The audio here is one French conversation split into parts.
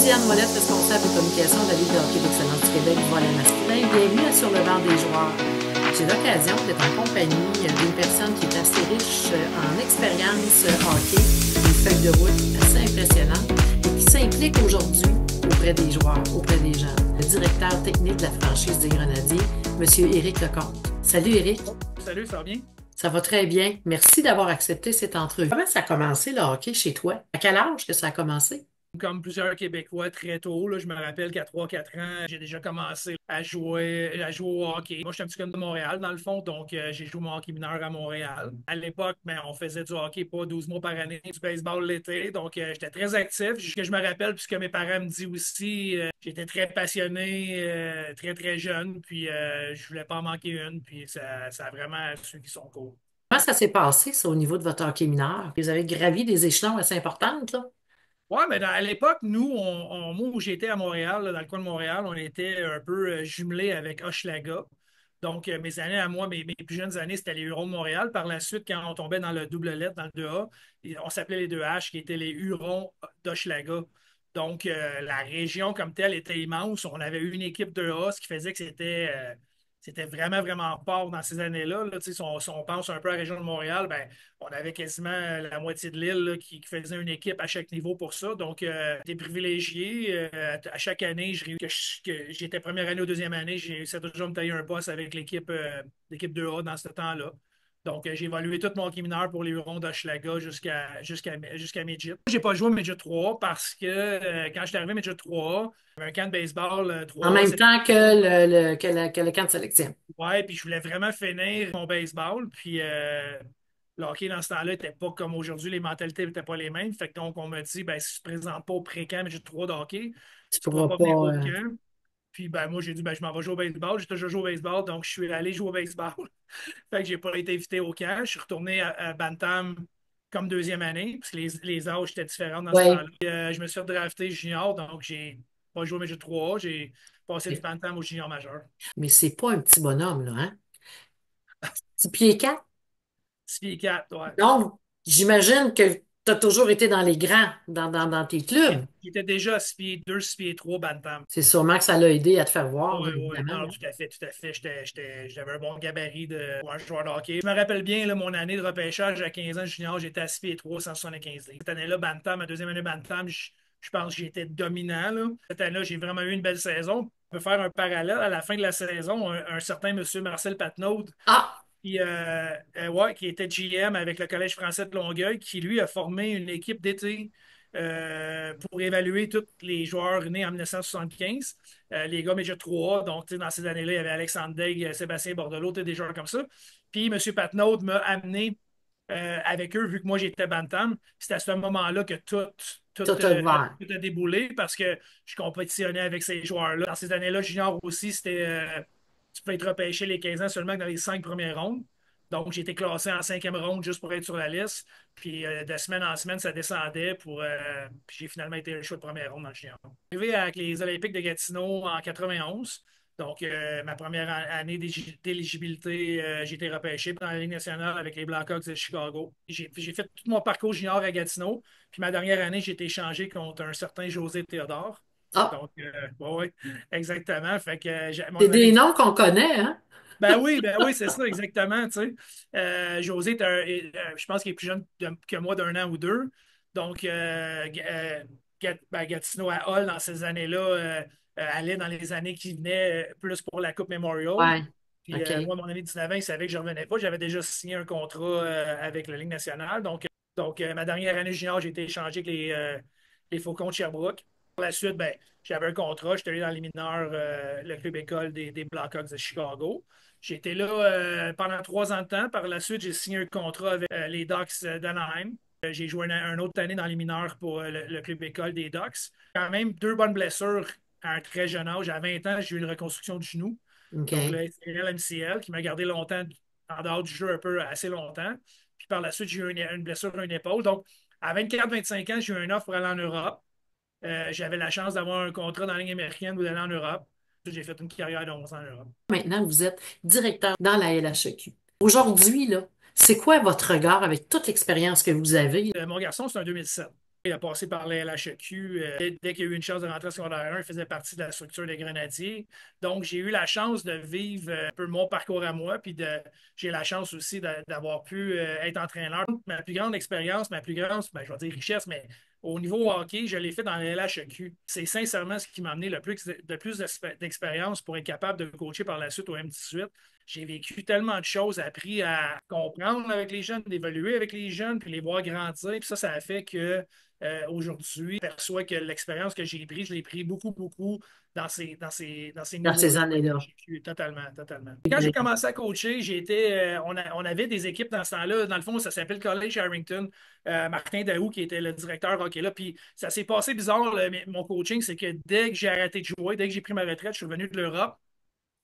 Anne Ouellette, responsable de communication de la Ligue de hockey d'excellence du Québec, volet masculin. Bienvenue Sur le banc des joueurs. J'ai l'occasion d'être en compagnie d'une personne qui est assez riche en expérience hockey, une feuille de route assez impressionnante et qui s'implique aujourd'hui auprès des joueurs, auprès des gens. Le directeur technique de la franchise des Grenadiers, M. Éric Lecomte. Salut Éric. Salut, ça va bien? Ça va très bien. Merci d'avoir accepté cette entrevue. Comment ça a commencé le hockey chez toi? À quel âge que ça a commencé? Comme plusieurs Québécois, très tôt, là, je me rappelle qu'à 3 4 ans, j'ai déjà commencé à jouer au hockey. Moi, je suis un petit gars de Montréal, dans le fond, donc j'ai joué mon hockey mineur à Montréal. À l'époque, ben, on faisait du hockey pas 12 mois par année, du baseball l'été, donc j'étais très actif. Ce que je me rappelle, puisque mes parents me disent aussi, j'étais très passionné, très, très jeune, puis je voulais pas en manquer une, puis ça a vraiment suivi son cours. Comment ça s'est passé, ça, au niveau de votre hockey mineur? Vous avez gravi des échelons assez importantes, là? Ouais, mais à l'époque, nous, moi, où j'étais à Montréal, là, dans le coin de Montréal, on était un peu jumelés avec Hochelaga. Donc, mes années à moi, mes plus jeunes années, c'était les Hurons de Montréal. Par la suite, quand on tombait dans le double lettre, dans le 2A, on s'appelait les 2H, qui étaient les Hurons d'Hochelaga. Donc, la région comme telle était immense. On avait eu une équipe 2A, ce qui faisait que c'était vraiment, vraiment fort dans ces années-là. Là. Si on pense un peu à la région de Montréal, ben, on avait quasiment la moitié de l'île là, qui faisait une équipe à chaque niveau pour ça. Donc, j'étais privilégié. À chaque année, que j'étais première année ou deuxième année, j'ai essayé toujours de me tailler un poste avec l'équipe 2A dans ce temps-là. Donc, j'ai évolué tout mon hockey mineur pour les Hurons d'Hochelaga jusqu'à Midget. J'ai pas joué au Midget 3 parce que quand je suis arrivé à Midget 3, il y avait un camp de baseball En 3A. même temps que le camp de sélection. Ouais, puis je voulais vraiment finir mon baseball. Puis le hockey dans ce temps-là n'était pas comme aujourd'hui, les mentalités n'étaient pas les mêmes. Fait que donc on m'a dit, ben, si tu ne te présentes pas au pré-camp, mais j'ai trois de hockey, Tu tu ne pourras pourras pas venir pas. au camp. Puis ben, moi, j'ai dit, ben, je m'en vais jouer au baseball. J'ai toujours joué au baseball, donc je suis allé jouer au baseball. Fait que j'ai pas été invité au camp. Je suis retourné à Bantam comme deuxième année, parce que les âges étaient différents dans ce Oui. temps-là. Je me suis fait drafter junior, donc j'ai pas joué au Midget 3A. J'ai passé du Bantam au junior majeur. Mais c'est pas un petit bonhomme, là, hein? 6 pieds 4. 6 pieds 4, ouais. Donc, j'imagine que tu as toujours été dans les grands, dans tes clubs. Il était déjà à 6 pieds 2, 6 pieds 3 bantam. C'est sûrement que ça l'a aidé à te faire voir, Oui, bien oui, évidemment, non, là. tout à fait, tout à fait. J'avais un bon gabarit pour un joueur de hockey. Je me rappelle bien, là, mon année de repêchage à 15 ans junior, j'étais à 6 pieds 3, 175 livres. Cette année-là, Bantam, ma deuxième année Bantam, je pense que j'étais dominant. Là. Cette année-là, j'ai vraiment eu une belle saison. On peut faire un parallèle. À la fin de la saison, un certain monsieur Marcel Patnaud, Ah, ouais, qui était GM avec le Collège français de Longueuil, qui lui a formé une équipe d'été pour évaluer tous les joueurs nés en 1975. Les gars Major 3, donc tu sais, dans ces années-là, il y avait Alexandre Daigle, Sébastien Bordelot, tu sais, des joueurs comme ça. Puis M. Patnaud m'a amené avec eux, vu que moi j'étais Bantam. C'est à ce moment-là que tout, tout ouvert. tout a déboulé parce que je compétitionnais avec ces joueurs-là. Dans ces années-là, junior aussi, tu peux être repêché les 15 ans seulement dans les 5 premières rondes. Donc, j'ai été classé en cinquième ronde juste pour être sur la liste. Puis, de semaine en semaine, ça descendait puis j'ai finalement été le choix de première ronde dans le junior. Arrivé avec les Olympiques de Gatineau en 91. Donc, ma première année d'éligibilité, j'ai été repêché dans la Ligue nationale avec les Blackhawks de Chicago. J'ai fait tout mon parcours junior à Gatineau. Puis ma dernière année, j'ai été échangé contre un certain José Théodore. Ah, Donc, ouais, exactement. Fait que c'est mon année des noms qu'on connaît, hein? ben oui, c'est ça, exactement. Tu sais. José, je pense qu'il est plus jeune que moi d'un an ou deux. Donc, Gatineau à Hall, dans ces années-là, allait dans les années qui venaient plus pour la Coupe Memorial. Ouais. Puis OK. moi, mon année 19 ans, il savait que je ne revenais pas. J'avais déjà signé un contrat avec la Ligue nationale. Donc, ma dernière année junior, j'ai été échangé avec les Faucons de Sherbrooke. Par la suite, ben, j'avais un contrat. J'étais allé dans les mineurs, le club école des Blackhawks de Chicago. J'ai été là pendant 3 ans de temps. Par la suite, j'ai signé un contrat avec les Ducks d'Anaheim. J'ai joué une autre année dans les mineurs pour le club école des Ducks. Quand même, deux bonnes blessures à un très jeune âge. À 20 ans, j'ai eu une reconstruction du genou. Donc, OK. le SPL, MCL, qui m'a gardé longtemps en dehors du jeu un peu assez longtemps. Puis par la suite, j'ai eu une blessure à une épaule. Donc, à 24-25 ans, j'ai eu une offre pour aller en Europe. J'avais la chance d'avoir un contrat dans la Ligue américaine ou d'aller en Europe. J'ai fait une carrière de 11 ans en Europe. Maintenant, vous êtes directeur dans la LHEQ. Aujourd'hui, là, c'est quoi votre regard avec toute l'expérience que vous avez? Mon garçon, c'est un 2007. Il a passé par la LHEQ. Dès qu'il a eu une chance de rentrer au secondaire 1, il faisait partie de la structure des Grenadiers. Donc, j'ai eu la chance de vivre un peu mon parcours à moi, puis j'ai la chance aussi d'avoir pu être entraîneur. Ma plus grande expérience, ma plus grande, ben, je vais dire richesse, mais au niveau hockey, je l'ai fait dans la LHEQ. C'est sincèrement ce qui m'a amené le plus d'expérience pour être capable de coacher par la suite au M18. J'ai vécu tellement de choses, appris à comprendre avec les jeunes, d'évoluer avec les jeunes, puis les voir grandir. Puis ça a fait que aujourd'hui, je perçois que l'expérience que j'ai prise, je l'ai pris beaucoup, beaucoup dans ces dans ces niveaux-là. années-là. J'ai vécu totalement, totalement. Quand j'ai commencé à coacher, on avait des équipes dans ce temps-là. Dans le fond, ça s'appelle College Harrington. Martin Daou, qui était le directeur hockey là. Puis ça s'est passé bizarre, mon coaching, c'est que dès que j'ai arrêté de jouer, dès que j'ai pris ma retraite, je suis revenu de l'Europe.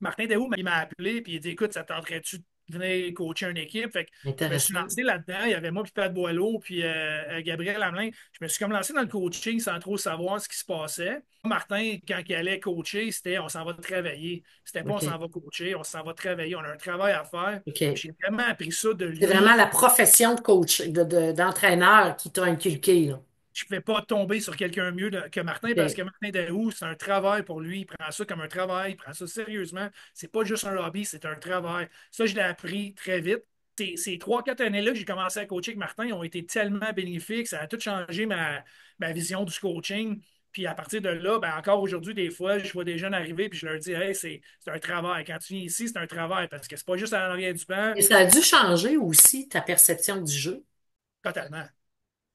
Martin Daou, il m'a appelé puis il dit écoute, ça tenterait-tu de venir coacher une équipe? Fait que je me suis Intéressant. lancé là-dedans. Il y avait moi, puis Pat Boileau, puis Gabriel Hamelin. Je me suis comme lancé dans le coaching sans trop savoir ce qui se passait. Martin, quand il allait coacher, c'était on s'en va travailler. C'était pas on s'en OK. va coacher, on s'en va travailler. On a un travail à faire. OK. J'ai vraiment appris ça de C'est vraiment lui. la profession de coach, d'entraîneur qui t'a inculqué, là. Je ne vais pas tomber sur quelqu'un mieux que Martin parce que OK. Martin Daou, c'est un travail pour lui. Il prend ça comme un travail, il prend ça sérieusement. C'est pas juste un hobby, c'est un travail. Ça, je l'ai appris très vite. Ces 3, 4 années-là que j'ai commencé à coacher avec Martin ont été tellement bénéfiques. Ça a tout changé ma vision du coaching. Puis à partir de là, ben encore aujourd'hui, des fois, je vois des jeunes arriver puis je leur dis hey, c'est un travail. Quand tu viens ici, c'est un travail parce que c'est pas juste à l'arrière du banc. Et ça a dû changer aussi ta perception du jeu. Totalement.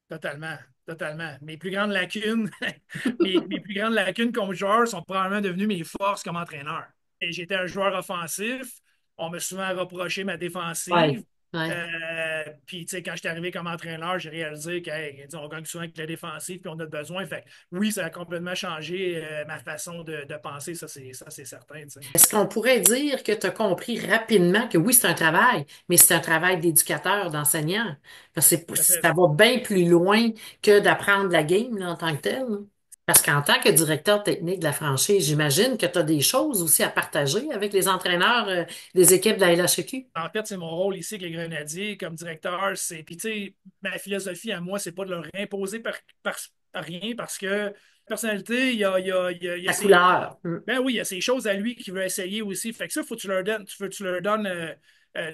Totalement, totalement. Mes plus grandes lacunes, mes plus grandes lacunes comme joueur sont probablement devenues mes forces comme entraîneur. Et j'étais un joueur offensif. On m'a souvent reproché ma Ouais. défensive. Ouais. Puis, tu sais, quand je suis arrivé comme entraîneur, j'ai réalisé qu'on gagne souvent avec la défensive, puis on a besoin. Fait que, oui, ça a complètement changé ma façon de penser, ça c'est certain. Tu sais. Est-ce qu'on pourrait dire que tu as compris rapidement que oui, c'est un travail, mais c'est un travail d'éducateur, d'enseignant? Parce que Tout à fait. ça va bien plus loin que d'apprendre la game là, en tant que tel, là. Parce qu'en tant que directeur technique de la franchise, j'imagine que tu as des choses aussi à partager avec les entraîneurs des équipes de la LHQ. En fait, c'est mon rôle ici avec les Grenadiers comme directeur. Puis, tu sais, ma philosophie à moi, c'est pas de leur imposer par rien parce que personnalité, il y a La ces. couleur. Ben oui, il y a ces choses à lui qu'il veut essayer aussi. Fait que ça, il faut que tu leur donnes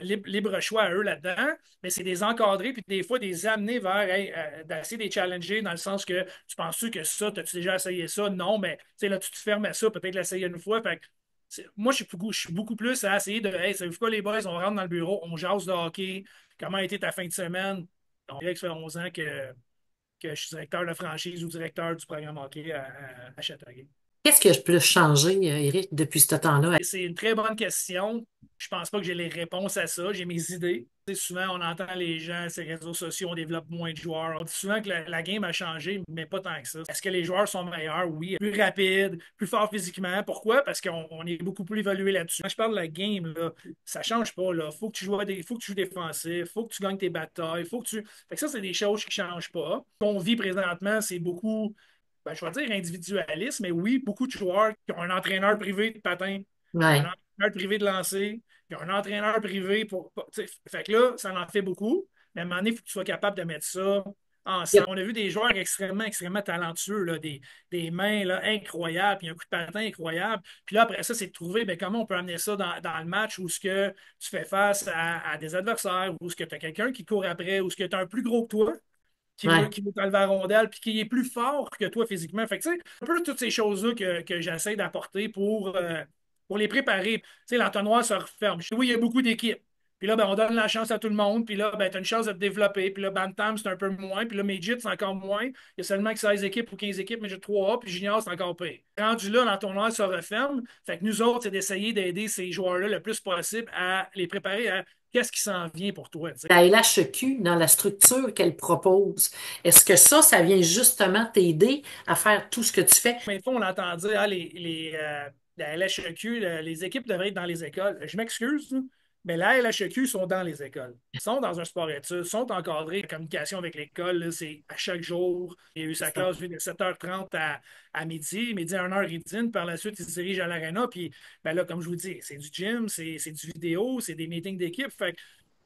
libre choix à eux là-dedans. Mais c'est des encadrer puis des fois des amener vers hey, d'essayer de les challenger dans le sens que tu penses-tu que ça, t'as-tu déjà essayé ça? Non, mais tu sais, là, tu te fermes à ça, peut-être l'essayer une fois. Fait que moi, je suis beaucoup plus à essayer de Hey, savez-vous quoi, les boys, on rentre dans le bureau, on jase de hockey. Comment a été ta fin de semaine? On dirait que ça fait 11 ans que je suis directeur de franchise ou directeur du programme hockey à Châteauguay. Qu'est-ce que je peux changer, Eric, depuis ce temps-là? C'est une très bonne question. Je pense pas que j'ai les réponses à ça. J'ai mes idées. Tu sais, souvent, on entend les gens, ces réseaux sociaux, on développe moins de joueurs. On dit souvent que la game a changé, mais pas tant que ça. Est-ce que les joueurs sont meilleurs? Oui. Plus rapides, plus forts physiquement. Pourquoi? Parce qu'on est beaucoup plus évolué là-dessus. Quand je parle de la game, là, ça change pas. Là. Faut que tu joues défensif, faut que tu gagnes tes batailles, faut que tu. Fait que ça, c'est des choses qui changent pas. Ce qu'on vit présentement, c'est beaucoup je vais dire individualiste, mais oui, beaucoup de joueurs qui ont un entraîneur privé de patin, qui ont un Ouais. entraîneur privé de lancer, qui ont un entraîneur privé fait que là, ça en fait beaucoup. Mais à un moment donné, il faut que tu sois capable de mettre ça ensemble. On a vu des joueurs extrêmement, extrêmement talentueux, là, des mains là, incroyables, puis un coup de patin incroyable. Puis là, après ça, c'est de trouver comment on peut amener ça dans le match où ce que tu fais face à des adversaires, où ce que tu as quelqu'un qui court après, où ce que tu as un plus gros que toi Ouais. qui veut t'enlever la rondelle, puis qui est plus fort que toi physiquement. Fait que, tu sais, un peu toutes ces choses-là que j'essaie d'apporter pour les préparer. Tu sais, l'entonnoir se referme. Oui, il y a beaucoup d'équipes. Puis là, ben, on donne la chance à tout le monde. Puis là, ben, tu as une chance de te développer. Puis là, Bantam, c'est un peu moins. Puis là, Midget, c'est encore moins. Il y a seulement que 16 équipes ou 15 équipes, mais j'ai 3A. Puis Junior, c'est encore pire. Rendu là, l'entonnoir se referme. Fait que nous autres, c'est d'essayer d'aider ces joueurs-là le plus possible à les préparer à qu'est-ce qui s'en vient pour toi. Tu sais. La LHQ, dans la structure qu'elle propose, est-ce que ça vient justement t'aider à faire tout ce que tu fais? Mais des fois, on entend dire, la LHEQ, les équipes devraient être dans les écoles. Je m'excuse, là, mais la LHEQ sont dans les écoles. Ils sont dans un sport-études, sont encadrés. La communication avec l'école, là, c'est à chaque jour. Il y a eu sa classe de 7h30 à midi à 1h, il dîne. Par la suite, il se dirige à l'aréna. Puis, ben là, comme je vous dis, c'est du gym, c'est du vidéo, c'est des meetings d'équipe. Fait que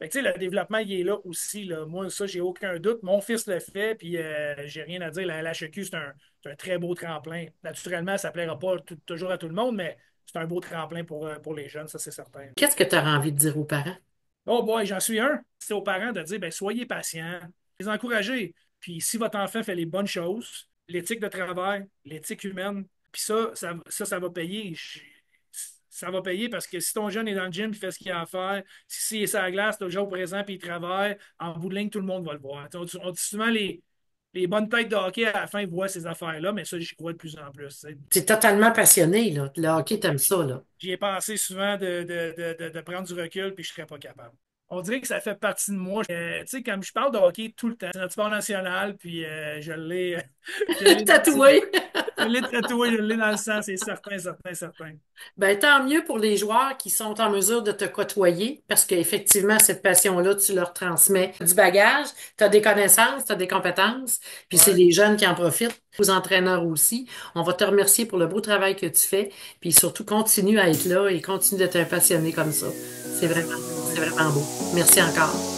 Fait que, tu sais, le développement, il est là aussi, là. Moi, ça, j'ai aucun doute. Mon fils le fait, puis j'ai rien à dire. La LHEQ, c'est un très beau tremplin. Naturellement, ça ne plaira pas toujours à tout le monde, mais c'est un beau tremplin pour les jeunes, ça, c'est certain. Qu'est-ce que tu auras envie de dire aux parents? Oh boy, j'en suis un. C'est aux parents de dire, ben, soyez patients, les encourager. Puis si votre enfant fait les bonnes choses, l'éthique de travail, l'éthique humaine, puis ça va payer. Ça va payer parce que si ton jeune est dans le gym, il fait ce qu'il a à faire, si est sur la glace, le jour présent, puis il travaille, en bout de ligne, tout le monde va le voir. On dit souvent les bonnes têtes de hockey à la fin voient ces affaires-là, mais ça, j'y crois de plus en plus. Tu sais. T'es totalement passionné, là. Le hockey, t'aimes ça, là. J'y ai pensé souvent de prendre du recul, puis je ne serais pas capable. On dirait que ça fait partie de moi. Tu sais, comme je parle de hockey tout le temps, c'est notre sport national, puis je l'ai dans le sang. Tatoué. Je l'ai tatoué, je l'ai dans le sang, c'est certain, certain, certain. Ben, tant mieux pour les joueurs qui sont en mesure de te côtoyer, parce qu'effectivement, cette passion-là, tu leur transmets du bagage, tu as des connaissances, tu as des compétences, puis c'est Ouais, les jeunes qui en profitent, aux entraîneurs aussi. On va te remercier pour le beau travail que tu fais, puis surtout continue à être là et continue d'être un passionné comme ça. merci C'est beaucoup. vraiment beau. Merci encore.